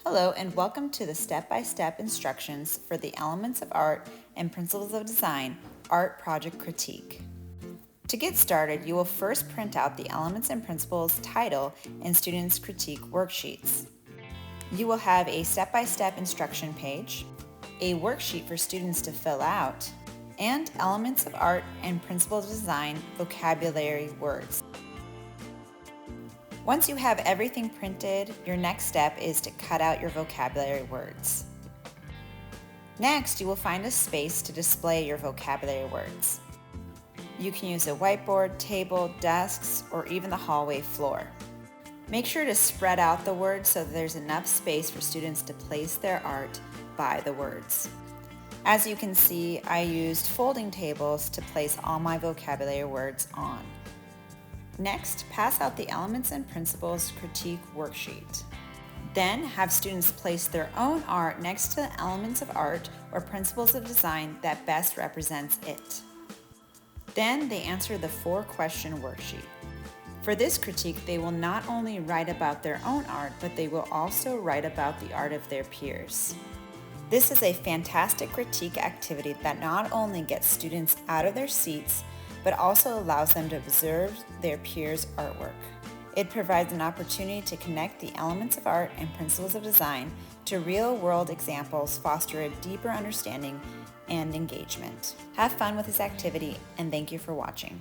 Hello and welcome to the step-by-step instructions for the Elements of Art and Principles of Design Art Project Critique. To get started, you will first print out the Elements and Principles title and Students' Critique worksheets. You will have a step-by-step instruction page, a worksheet for students to fill out, and Elements of Art and Principles of Design vocabulary words. Once you have everything printed, your next step is to cut out your vocabulary words. Next, you will find a space to display your vocabulary words. You can use a whiteboard, table, desks, or even the hallway floor. Make sure to spread out the words so that there's enough space for students to place their art by the words. As you can see, I used folding tables to place all my vocabulary words on. Next, pass out the Elements and Principles Critique worksheet. Then have students place their own art next to the Elements of Art or Principles of Design that best represents it. Then they answer the 4-question worksheet. For this critique, they will not only write about their own art, but they will also write about the art of their peers. This is a fantastic critique activity that not only gets students out of their seats, but also allows them to observe their peers' artwork. It provides an opportunity to connect the elements of art and principles of design to real-world examples, foster a deeper understanding and engagement. Have fun with this activity, and thank you for watching.